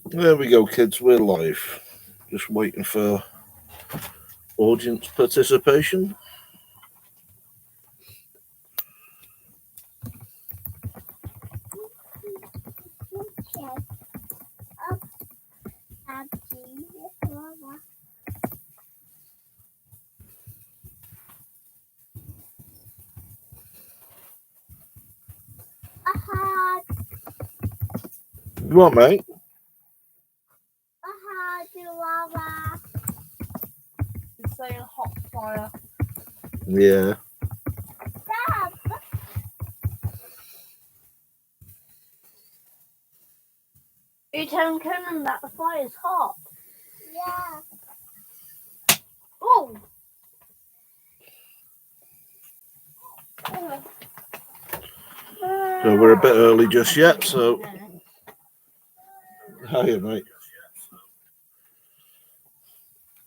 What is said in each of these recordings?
There we go, kids. We're live. Just waiting for audience participation. What, mate? It's saying hot fire. Yeah. Are you telling Conan that the fire's hot? Yeah. Oh! So we're a bit early just yet, so... Hiya, mate.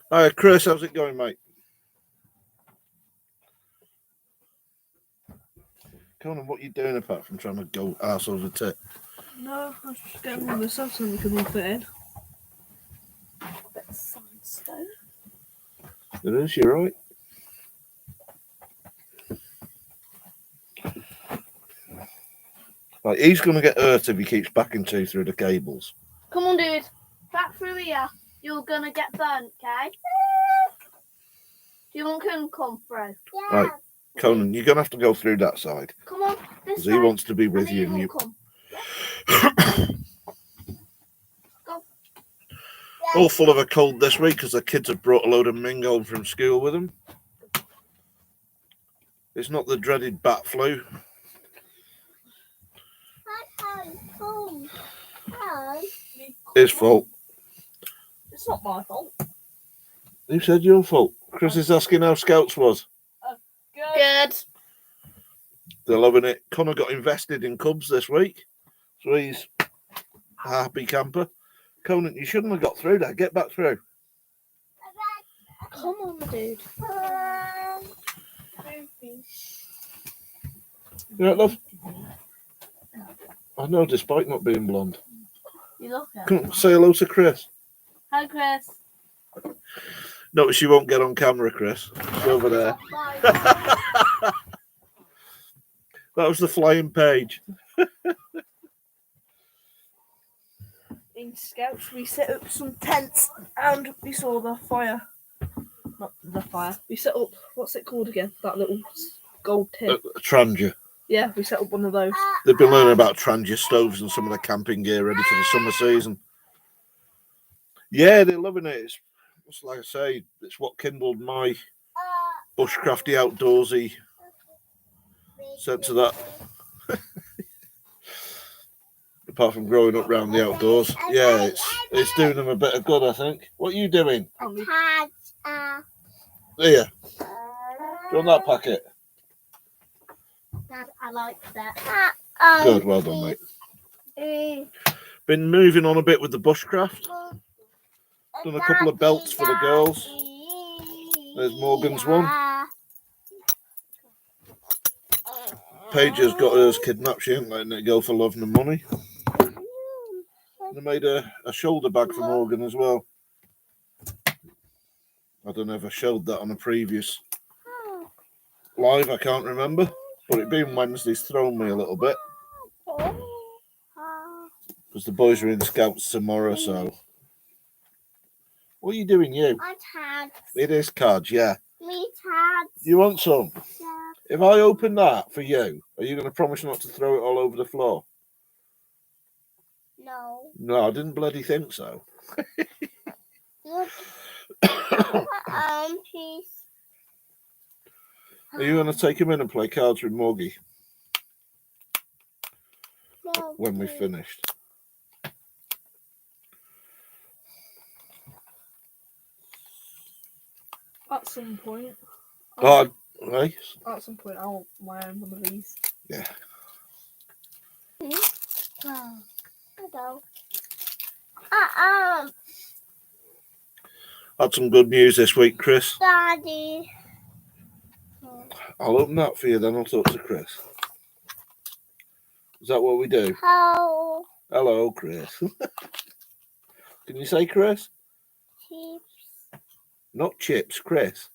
Hiya, Chris. How's it going, mate? Conan, what are you doing apart from trying to go arse over tit? No, I was just getting myself something we can fit in. Bit of sandstone. It is, you're right. Right, he's going to get hurt if he keeps backing two through the cables. Come on, dude. Back through here. You're going to get burnt, okay? Do you want Conan to come through? Yeah. Right, Conan, you're going to have to go through that side. Come on, this because he wants to be with you. And you... Come. Go. All full of a cold this week because the kids have brought a load of Ming home from school with them. It's not the dreaded bat flu. His fault. It's not my fault. Who said your fault? Chris is asking how Scouts was. Good. They're loving it. Connor got invested in Cubs this week, so he's a happy camper. Conan, you shouldn't have got through that. Get back through. Come on, dude. You right, love? I know, despite not being blonde. You look at Come on, say hello to Chris. Hi, Chris. Notice you won't get on camera, Chris. It's over there. That was the flying page. In Scouts, we set up some tents and we saw the fire. Not the fire. We set up, what's it called again? That little gold tin. A Trangia. Yeah, we set up one of those. They've been learning about Trangia stoves and some of the camping gear ready for the summer season. Yeah, they're loving it. It's like I say, it's what kindled my bushcrafty, outdoorsy sense of that. Apart from growing up round the outdoors, yeah, it's doing them a bit of good, I think. What are you doing? There. Do you want that packet? I like that. Good, well done, mate. Been moving on a bit with the bushcraft. Done a couple of belts for the girls. There's Morgan's one. Paige has got hers kidnapped. She ain't letting it go for love and money. They made a shoulder bag for Morgan as well. I don't know if I showed that on a previous live. I can't remember. But it being Wednesday's thrown me a little bit. Because the boys are in Scouts tomorrow, so... What are you doing, you? Cards. It is cards, yeah. Me cards. You want some? Yeah. If I open that for you, are you going to promise not to throw it all over the floor? No. No, I didn't bloody think so. Look. Please. Are you going to take him in and play cards with Morgie No, when we've please. finished? At some point. Oh, right. At some point, I want my own one of these. Yeah. Hello. Had some good news this week, Chris. Daddy. I'll open that for you, then I'll talk to Chris. Is that what we do? How? Hello, Chris. Can you say Chris? Chips. Not chips, Chris.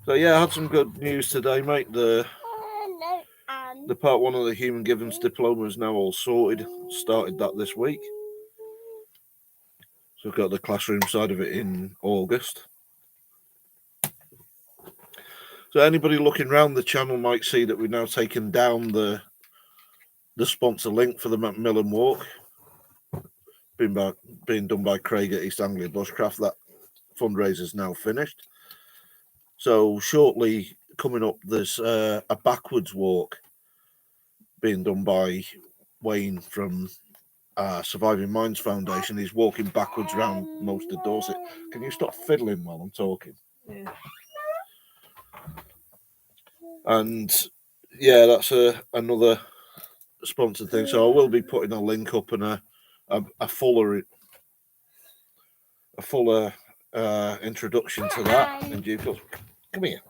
So yeah, I had some good news today, mate. The part 1 of the Human Givens diploma is now all sorted. Started that this week. So we've got the classroom side of it in August. So anybody looking around the channel might see that we've now taken down the sponsor link for the Macmillan Walk. Being done by Craig at East Anglia Bushcraft. That fundraiser is now finished. So shortly coming up, there's a backwards walk being done by Wayne from Surviving Minds Foundation. He's walking backwards around most of Dorset. Can you stop fiddling while I'm talking? Yeah. And yeah, that's another sponsored thing. So I will be putting a link up and a fuller introduction to that in due course. Come here.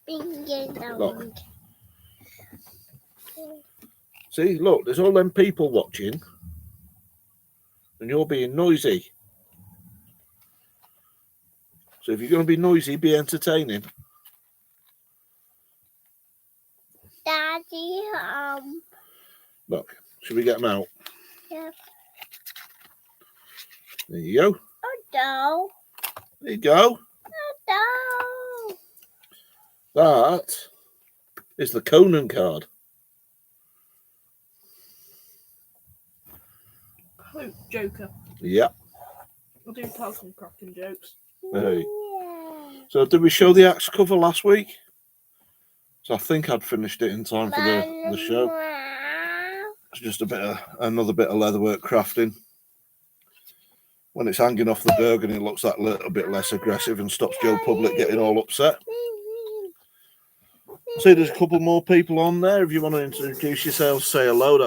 Look. See, look, there's all them people watching, and you're being noisy. So if you're going to be noisy, be entertaining. Daddy, Look, should we get them out? yeah. There you go. Oh, no. There you go. No. That is the Conan card. Oh, Joker. Yeah. I'll do some cracking jokes. Hey. Yeah. So did we show the axe cover last week? So I think I'd finished it in time for the show. It's just another bit of leatherwork crafting. When it's hanging off the burgundy, it looks that little bit less aggressive and stops Joe Public getting all upset. See, there's a couple more people on there. If you want to introduce yourselves, say hello.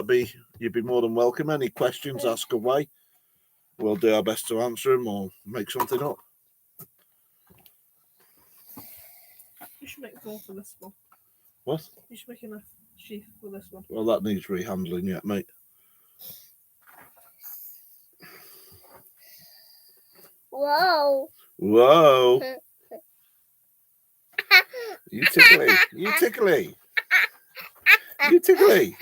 You'd be more than welcome. Any questions, ask away. We'll do our best to answer them or make something up. You should make more for this one. What? You should make enough sheath for this one. Well, that needs rehandling yet, mate. Whoa. Whoa. You tickly. You tickly. You tickly.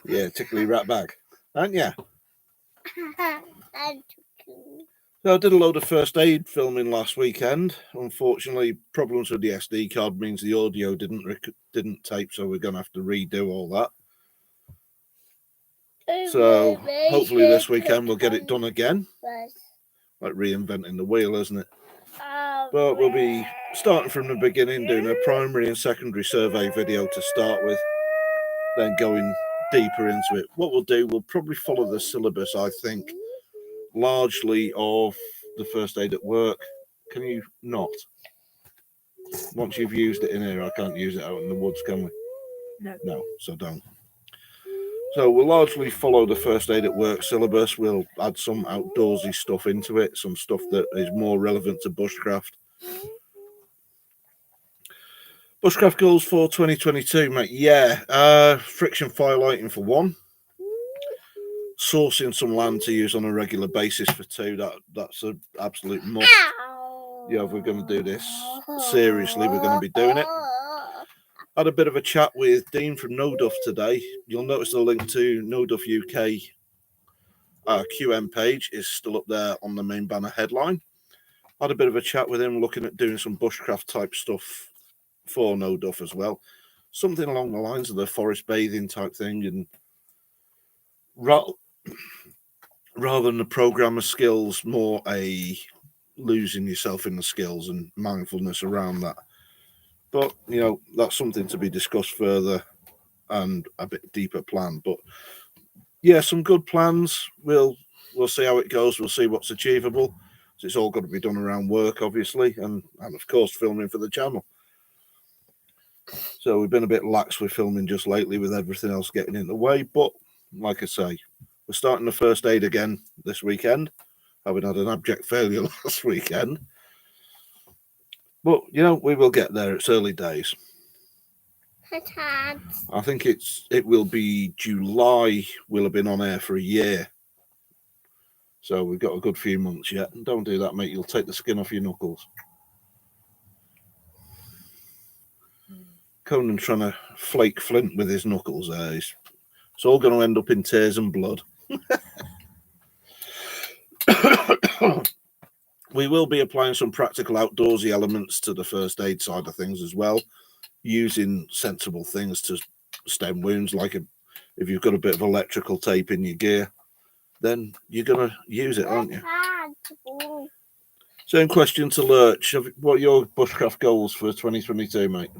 Yeah, tickly rat bag. Aren't ya? So I did a load of first aid filming last weekend. Unfortunately, problems with the SD card means the audio didn't tape, so we're going to have to redo all that. So hopefully this weekend we'll get it done again. Like reinventing the wheel, isn't it? But we'll be starting from the beginning, doing a primary and secondary survey video to start with, then going deeper into it. What we'll do, we'll probably follow the syllabus, I think, largely of the first aid at work. Can you not? Once you've used it in here, I can't use it out in the woods, can we? No. No, so don't. So we'll largely follow the first aid at work syllabus. We'll add some outdoorsy stuff into it, some stuff that is more relevant to bushcraft. Bushcraft goals for 2022, mate. Yeah, friction firelighting for one. Sourcing some land to use on a regular basis for two. That's an absolute must. Yeah, if we're going to do this seriously, we're going to be doing it. Had a bit of a chat with Dean from No Duff today. You'll notice the link to No Duff UK QM page is still up there on the main banner headline. Had a bit of a chat with him, looking at doing some bushcraft type stuff for No Duff as well. Something along the lines of the forest bathing type thing, and rather than the program of skills, more a losing yourself in the skills and mindfulness around that. But, you know, that's something to be discussed further and a bit deeper plan. But, yeah, some good plans. We'll see how it goes. We'll see what's achievable. So it's all got to be done around work, obviously, and of course, filming for the channel. So we've been a bit lax with filming just lately with everything else getting in the way. But, like I say, we're starting the first aid again this weekend, having had an abject failure last weekend. But, you know, we will get there. It's early days. I think it will be July. We'll have been on air for a year. So we've got a good few months yet. And don't do that, mate. You'll take the skin off your knuckles. Conan trying to flake Flint with his knuckles there. It's all going to end up in tears and blood. We will be applying some practical outdoorsy elements to the first aid side of things as well, using sensible things to stem wounds. Like if you've got a bit of electrical tape in your gear, then you're going to use it, aren't you? Same question to Lurch. What are your bushcraft goals for 2022, mate?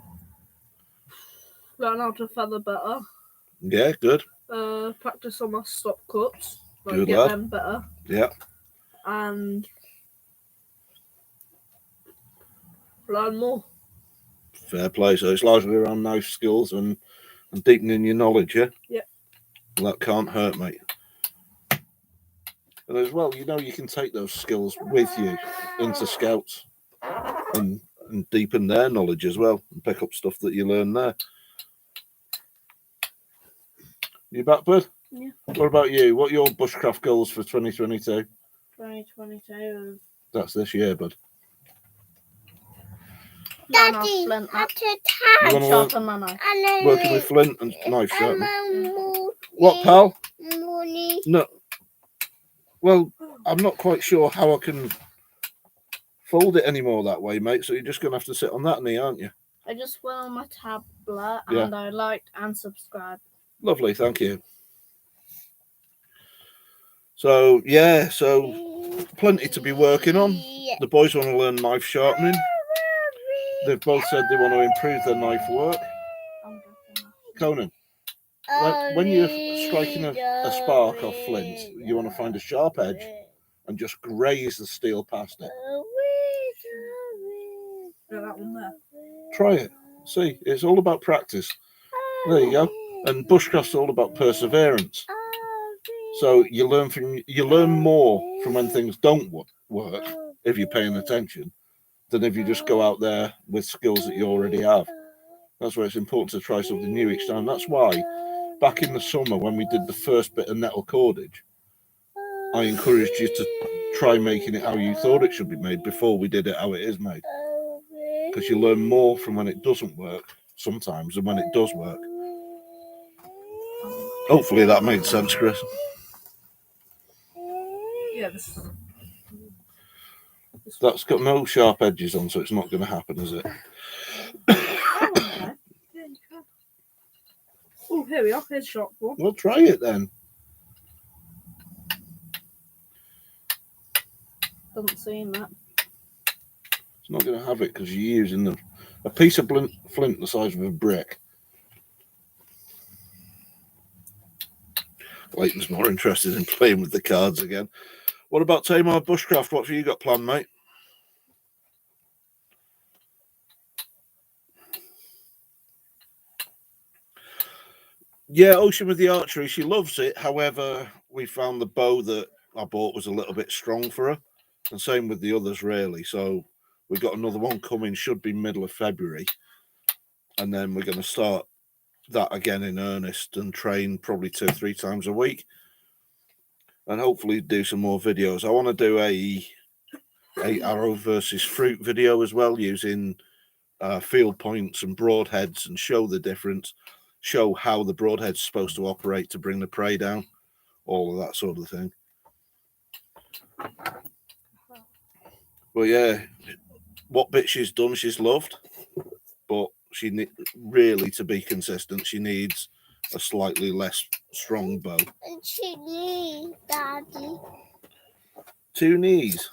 Learn how to feather better. Yeah, good. Practice on my stop cuts. Like Good get lad. them better. Yeah. And learn more. Fair play. So it's largely around knife skills and deepening your knowledge, yeah? Yeah. Well, that can't hurt, mate. And as well, you can take those skills with you into scouts and deepen their knowledge as well and pick up stuff that you learn there. You back, bud? Yeah. What about you? What are your bushcraft goals for 2022? 2022. That's this year, bud. Daddy, Flint. You want to learn Sharpen my knife. working with flint and knife sharpening? What, What, pal? Money. No. Well, I'm not quite sure how I can fold it anymore that way, mate. So you're just going to have to sit on that knee, aren't you? I just went on my tablet Yeah. and I liked and subscribed. Lovely, thank you. So, yeah, so plenty to be working on. The boys want to learn knife sharpening. They've both said they want to improve their knife work. Conan, when you're striking a spark off flint, you want to find a sharp edge and just graze the steel past it. Yeah, that one there. Try it. See, it's all about practice. There you go. And bushcraft's all about perseverance. So you learn more from when things don't work if you're paying attention than if you just go out there with skills that you already have. That's why it's important to try something new each time. That's why back in the summer when we did the first bit of nettle cordage, I encouraged you to try making it how you thought it should be made before we did it how it is made. Because you learn more from when it doesn't work sometimes than when it does work. Hopefully that made sense, Chris. Yeah, That's got no sharp edges on, so it's not going to happen, is it? Oh, here we are. Here's sharp one. Well, try it then. Doesn't seem that. It's not going to have it because you're using a piece of flint the size of a brick. Leighton's more interested in playing with the cards again. What about Tamar Bushcraft? What have you got planned, mate? Yeah, Ocean with the archery. She loves it. However, we found the bow that I bought was a little bit strong for her. And same with the others, really. So we've got another one coming. Should be middle of February. And then we're going to start that again in earnest and train probably 2 or 3 times a week. And hopefully do some more videos. I want to do a arrow versus fruit video as well, using field points and broadheads, and show the difference, show how the broadhead's supposed to operate to bring the prey down, all of that sort of thing. Well, yeah, what bit she's done, she's loved, but she really, to be consistent, she needs a slightly less strong bow. And she needs, Daddy. 2 knees.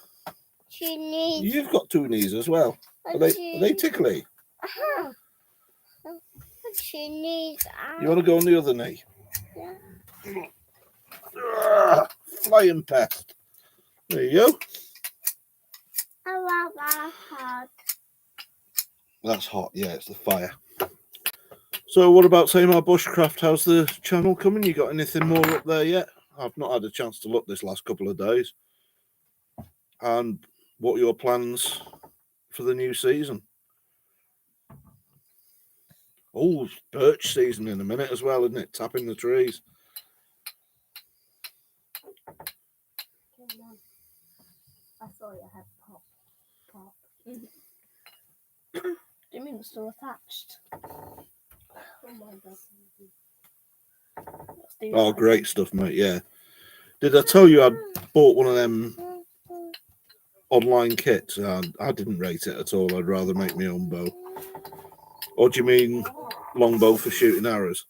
She needs. You've got 2 knees as well. Are they tickly? She needs. You want to go on the other knee? Yeah. Flying pest. There you go. I love that hot. That's hot. Yeah, it's the fire. So what about Tamar Bushcraft? How's the channel coming? You got anything more up there yet? I've not had a chance to look this last couple of days. And what are your plans for the new season? Oh, it's birch season in a minute as well, isn't it? Tapping the trees. I thought you had pop. Do you mean it's still attached? Oh, great stuff, mate. Yeah. Did I tell you I bought one of them online kits? I didn't rate it at all. I'd rather make my own bow. Or do you mean longbow for shooting arrows?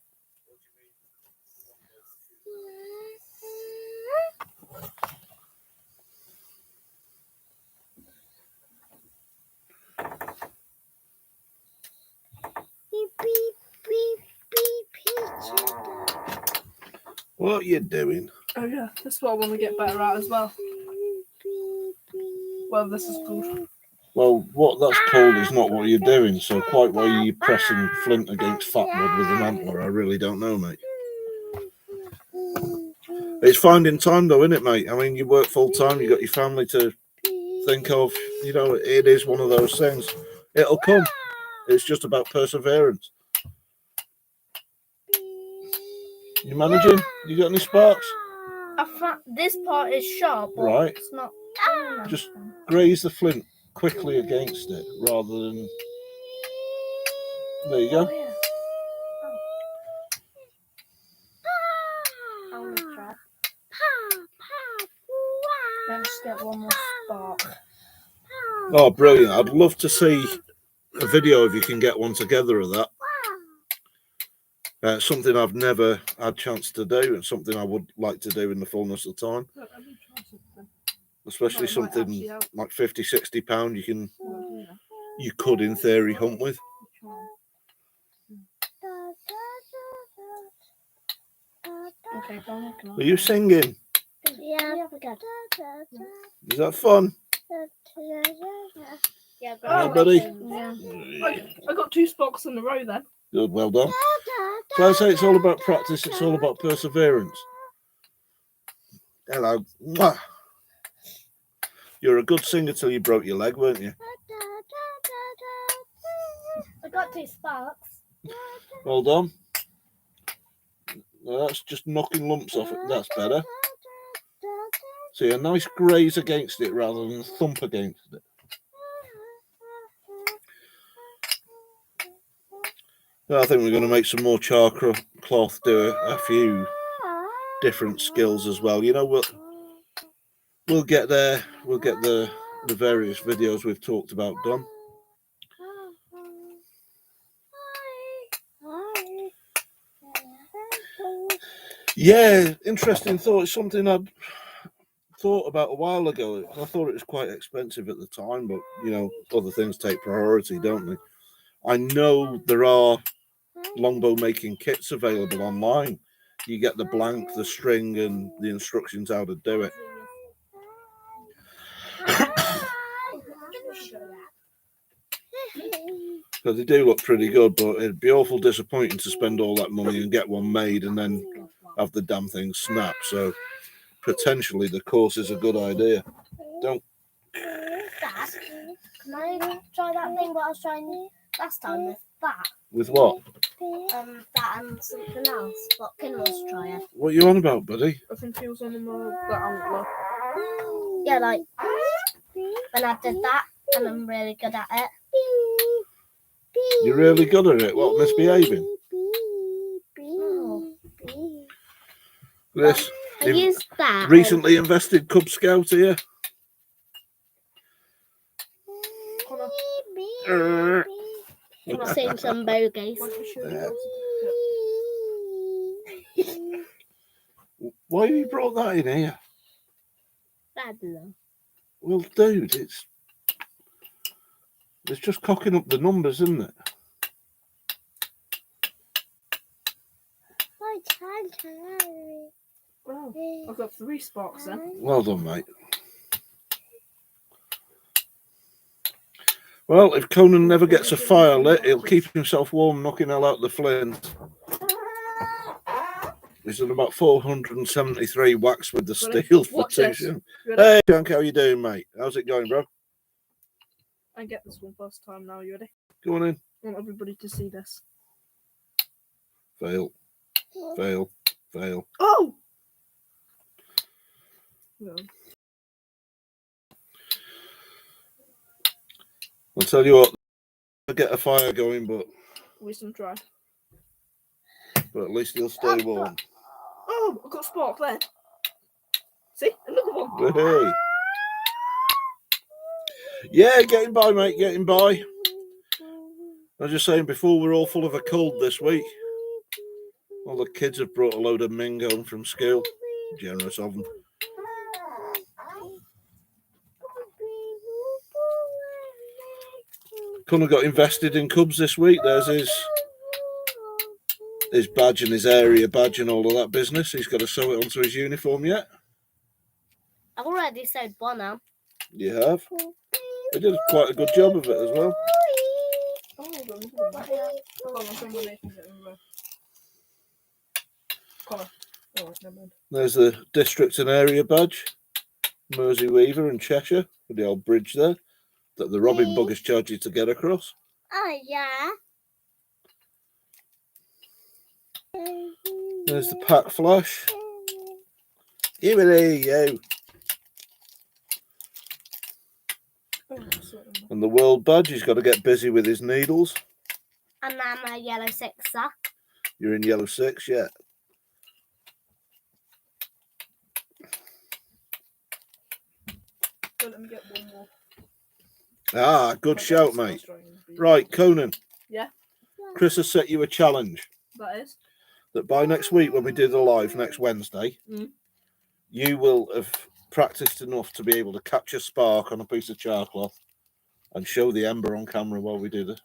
Beep, beep, beep, beep, beep. What are you doing? Oh yeah, this is what I want to get better at as well. Well, this is called. Well, what that's called is not what you're doing. So quite why you're pressing flint against fat wood with an antler, I really don't know, mate. It's finding time though, isn't it, mate? I mean, you work full time, you got your family to think of. You know, it is one of those things. It'll come. It's just about perseverance. You managing? You got any sparks? This part is sharp, but Right. it's not. Just graze the flint quickly against it rather than. There you go. I'm gonna try. Let's get one more spark. Oh, brilliant. I'd love to see a video if you can get one together of that. Something I've never had a chance to do and something I would like to do in the fullness of time. Especially something like 50, 60 pound you could in theory hunt with. Okay, Are you singing? Yeah. Is that fun? Yeah, Hi, buddy. Yeah. I got 2 sparks in a row then. Good, well done. So I say it's all about practice, it's all about perseverance. Hello. Mwah. You're a good singer till you broke your leg, weren't you? I got 2 sparks. Well done. No, that's just knocking lumps off it. That's better. See, a nice graze against it rather than thump against it. I think we're going to make some more char cloth, do a few different skills as well. You know, we'll get there. We'll get the various videos we've talked about done. Yeah, interesting thought. It's something I'd thought about a while ago. I thought it was quite expensive at the time, but you know, other things take priority, don't they? I know there are longbow making kits available online. You get the blank, the string, and the instructions how to do it. So they do look pretty good, but it'd be awful disappointing to spend all that money and get one made and then have the damn thing snap. So potentially the course is a good idea. Don't. Dad, can I try that thing what I was trying last time with that? With what? That and something else. What can was try it? What are you on about, buddy? I think he was on the antler. Yeah, like when I did that, and I'm really good at it. You're really good at it. What, misbehaving? This I used that. recently invested Cub Scout here. I'm seeing some bogeys. Why have you brought that in here? I don't know. Well, dude, it's just cocking up the numbers, isn't it? Wow, I've got 3 sparks then. Well done, mate. Well, if Conan never gets a fire lit, he'll keep himself warm knocking hell out the flint. He's at about 473 whacks with the steel for 2. Hey, Junk, how you doing, mate? How's it going, bro? I get this one first time now. You ready? Go on in. I want everybody to see this. Fail. Fail. Fail. Oh! No. I'll tell you what, I'll get a fire going, but Wisdom try. at least he'll stay warm. Oh, I've got a spark there. See? Another one. Hey. Yeah, getting by, mate, getting by. I was just saying before, we're all full of a cold this week. All the kids have brought a load of Ming home from school. Generous of them. Connor got invested in Cubs this week. There's his badge and his area badge and all of that business. He's got to sew it onto his uniform yet. I've already said one now. You have. He did quite a good job of it as well. There's the district and area badge. Mersey Weaver and Cheshire with the old bridge there that the Robin buggers charge you to get across. Oh, yeah. There's the pack flash. Give it here, you. And the world badge, he's got to get busy with his needles. And I'm a yellow sixer. You're in yellow 6, yeah. Let me get one more. Ah, good shout, mate. Right, Conan. Yeah? Chris has set you a challenge. That is? That by next week, when we do the live next Wednesday, you will have practiced enough to be able to catch a spark on a piece of charcloth and show the ember on camera while we do the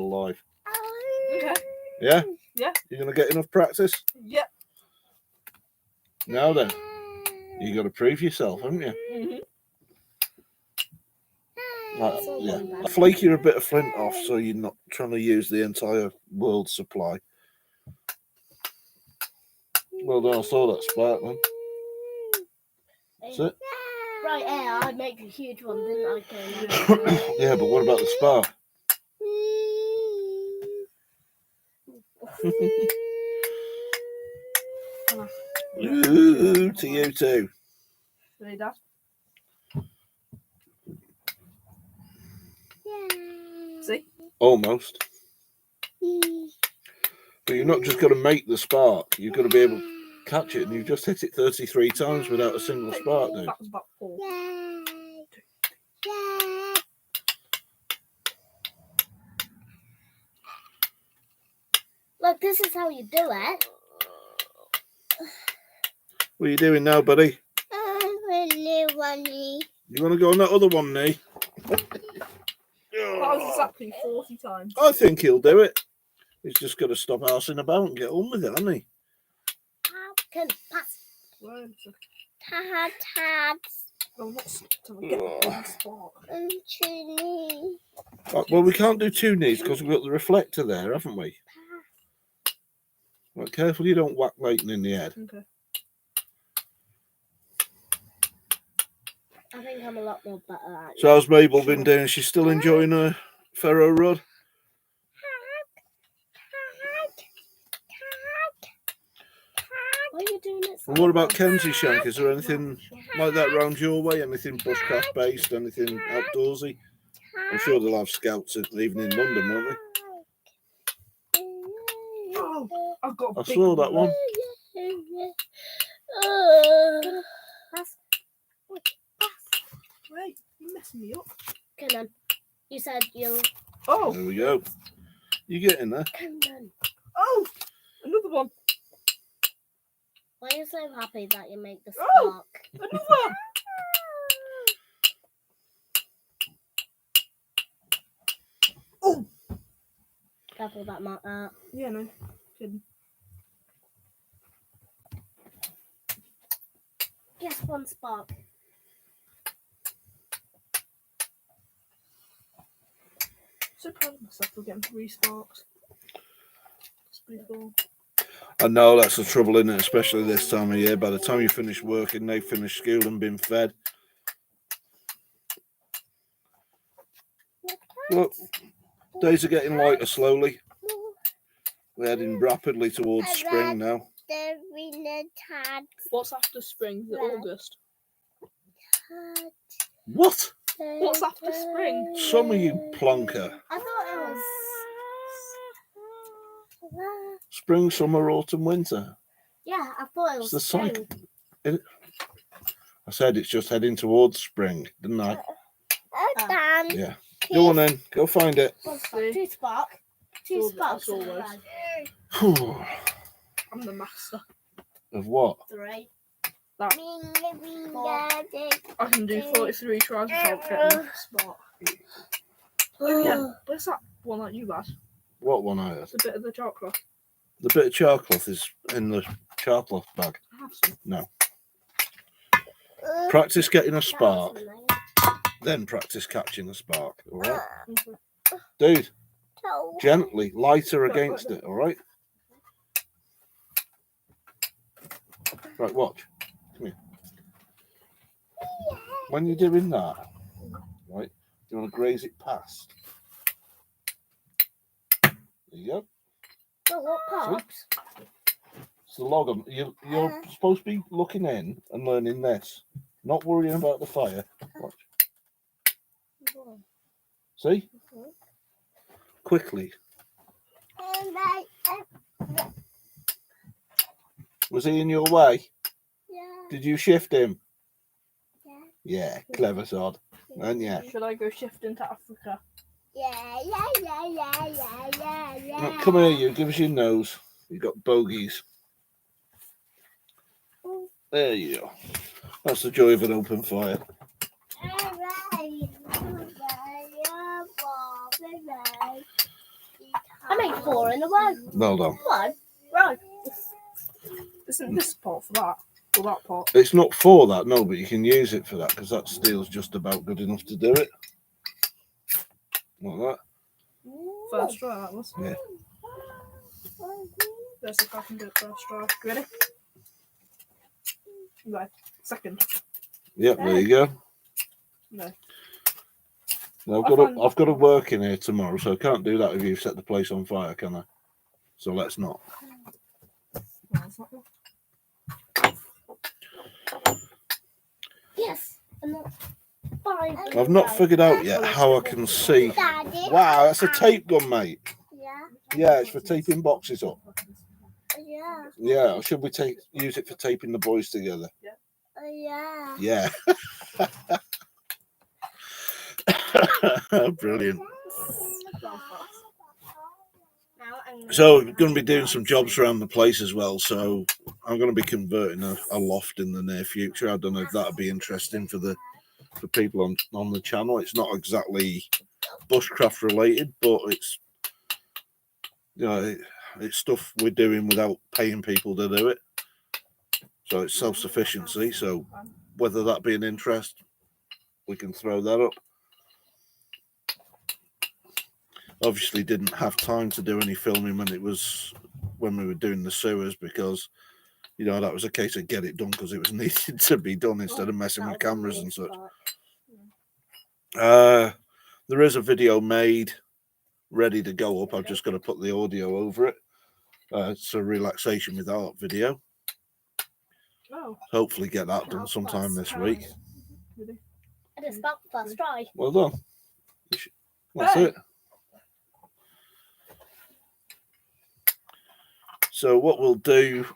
live. Okay. Yeah? Yeah. You're gonna get enough practice? Yep. Now then, you got to prove yourself, haven't you? Mm-hmm. Right, yeah. I'll flake you a bit of flint off so you're not trying to use the entire world's supply. Well done, I saw that spark then. That's it. Right, yeah, I made a huge one, didn't I? Conan? Yeah, but what about the spark? Ooh, to you too. Ready, Dad? See? Almost. But you're not just going to make the spark, you've got to be able to catch it, and you've just hit it 33 times without a single spark, dude. That was about 4. Look, this is how you do it. What are you doing now, buddy? Really funny. You want to go on that other one, knee? That was exactly 40 times. I think he'll do it. He's just got to stop arsing about and get on with it, hasn't he? Can pass. Wait a second. Tad. Oh, not till I get the big spark. Well, we can't do 2 knees because we've got the reflector there, haven't we? Right, careful you don't whack Leighton in the head. Okay. I think I'm a lot more better at it. So how's Mabel been doing? She's still enjoying her ferro rod? Why are you doing it so And what about much? Kenzie Shank? Is there anything like that round your way? Anything bushcraft based? Anything outdoorsy? I'm sure they'll have scouts even in London, won't they? Oh, I've got a I big saw that one. Pass. Wait, you're messing me up. Come on. You said you'll... Oh, There we go. You get in there. Come on. oh, another one. Why are you so happy that you make the Oh! spark? Another. Oh, Careful that might yeah, no, kidding. Yes, one spark. So proud of myself for getting 3 sparks. It's pretty cool. I know that's the trouble, isn't it? Especially this time of year. By the time you finish working, they finish school and been fed. Look, days are getting lighter slowly. We're heading rapidly towards spring now. What's after spring? Is it August? What? What's after spring? Summer, you plonker. I thought it was. Spring, summer, autumn, winter. Yeah, I thought it was It's the cycle. spring. I said it's just heading towards spring, didn't I? Yeah. Kiss. Go on then. Go find it. Two spark. Two Always- sparks. always. in the bag. Whew. I'm the master. Of what? 3. I can do 43 tries without getting a spot. Oh yeah, where's that one that you had? What one I had? The bit of the chocolate. The bit of charcloth is in the charcloth bag. I have some. No. Practice getting a spark, then practice catching a spark. All right, Okay. dude. Gently, lighter against it. All right. Right, watch. Come here. When you're doing that, right, you want to graze it past. There you go. Oh, what pops? It's the log on. You're supposed to be looking in and learning this, not worrying about the fire. Watch. See? Quickly. Was he in your way? Did you shift him? Yeah, clever sod. And yeah. Should I go shift into Africa? Right, come here, you. Give us your nose. You got bogies. There you go. That's the joy of an open fire. I made 4 in a row. Well done. One. Right. Isn't this pot for that? For that pot? It's not for that, no, but you can use it for that because that steel's just about good enough to do it. Like that. First try that was. Yeah. Let's see if I can do it first try. Ready? Right. Second. Yep, there you go. No. Now, I I've got to work in here tomorrow, so I can't do that if you've set the place on fire, can I? So let's not. No, it's not one. Yes. And that's 5. I've not figured out yet how I can see. Daddy. Wow, that's a tape gun, mate. Yeah. Yeah, it's for taping boxes up. Yeah. Yeah, or should we use it for taping the boys together? Yeah. Yeah. Brilliant. So we're going to be doing some jobs around the place as well. So I'm going to be converting a loft in the near future. I don't know if that'd be interesting for people on the channel. It's not exactly bushcraft related, but it's it's stuff we're doing without paying people to do it. So it's self-sufficiency. So whether that be an interest, we can throw that up. Obviously didn't have time to do any filming when we were doing the sewers because that was a case of get it done because it was needed to be done instead of messing with cameras and such. There is a video made ready to go up. I've just got to put the audio over it. It's a relaxation with art video. Oh. Hopefully get that done sometime this week. I just about the first try. Well done. That's it. So what we'll do,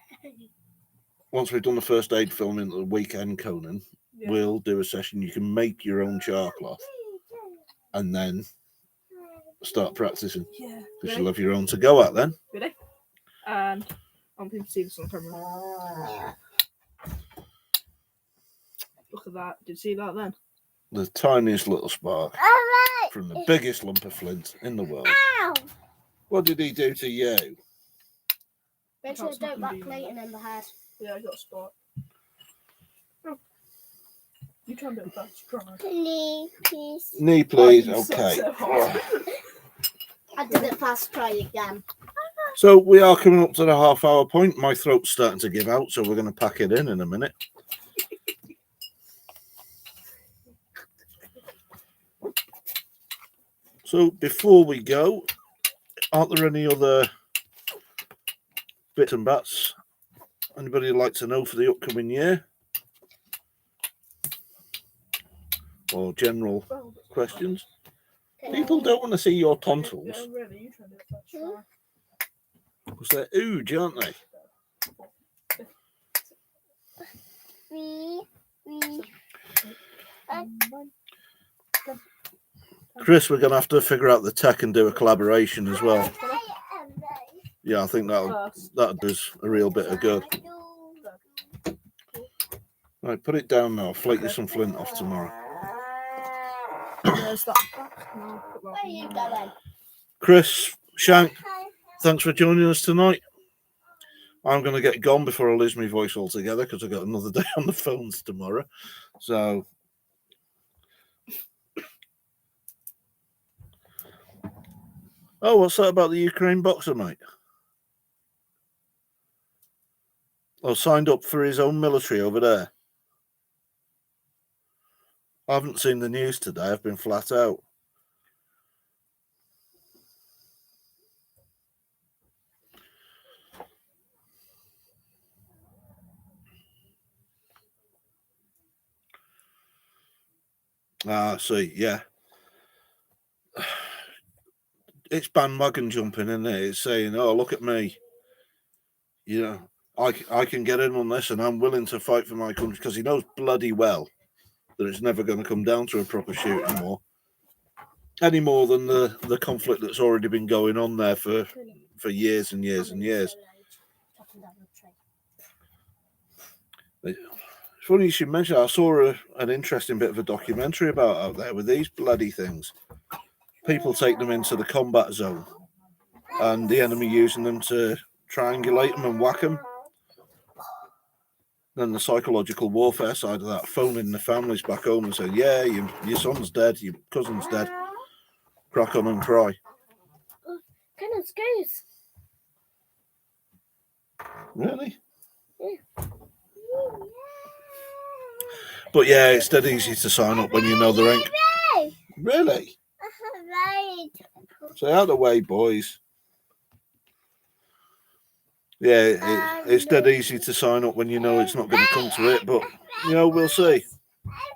once we've done the first aid filming at the weekend, Conan, we'll do a session. You can make your own charcloth and then start practicing. Yeah. Because you'll have your own to go at then. Ready? And I'm going to see this on camera. Look at that. Did you see that then? The tiniest little spark Alright. from the biggest lump of flint in the world. Ow. What did he do to you? Make sure you don't back Clayton in the head. Yeah, I got a spot. Oh. You try and do it first. Try. Please. Knee, please. Oh, you suck Okay. so hard. I did it fast try again. So we are coming up to the half-hour point. My throat's starting to give out, so we're going to pack it in a minute. So before we go, aren't there any other bits and bats. Anybody like to know for the upcoming year? Or general questions? People don't want to see your tonsils. Yeah, really, you try to do it first, try. Because they're huge, aren't they? Chris, we're going to have to figure out the tech and do a collaboration as well. Yeah, I think that does a real bit of good. Right, put it down now. Flake you some flint off tomorrow. There's that. No, put that Where are in you there. going? Chris, Shank, thanks for joining us tonight. I'm going to get gone before I lose my voice altogether because I've got another day on the phones tomorrow. So, oh, what's that about the Ukraine boxer, mate? Oh, signed up for his own military over there. I haven't seen the news today. I've been flat out. Ah, see, yeah. It's bandwagon jumping, isn't it? It's saying, oh, look at me. You know, I can get in on this and I'm willing to fight for my country because he knows bloody well that it's never going to come down to a proper shoot anymore. Any more than the conflict that's already been going on there for years and years and years. It's funny you should mention, I saw an interesting bit of a documentary about out there with these bloody things. People take them into the combat zone and the enemy using them to triangulate them and whack them. Then the psychological warfare side of that, phoning the families back home and saying, yeah, your son's dead, your cousin's dead. Crack on and cry. Goodness goose. Really? Yeah. But yeah, it's dead easy to sign up when you know there ain't. Really? Stay out of the way, boys. Yeah, it's dead easy to sign up when you know it's not going to come to it, but you know, we'll see.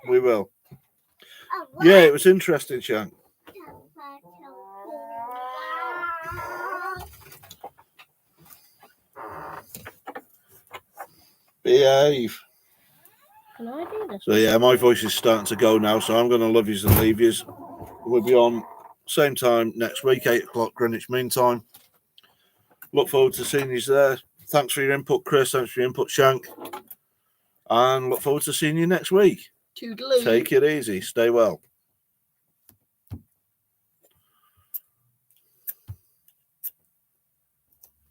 We will. Yeah, it was interesting, Shank. Behave. Can I do this? So yeah, my voice is starting to go now, so I'm going to love yous and leave yous. We'll be on same time next week, 8 o'clock Greenwich Mean Time. Look forward to seeing you there. Thanks for your input, Chris. Thanks for your input, Shank. And look forward to seeing you next week. Toodaloo. Take it easy. Stay well.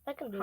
I can do it.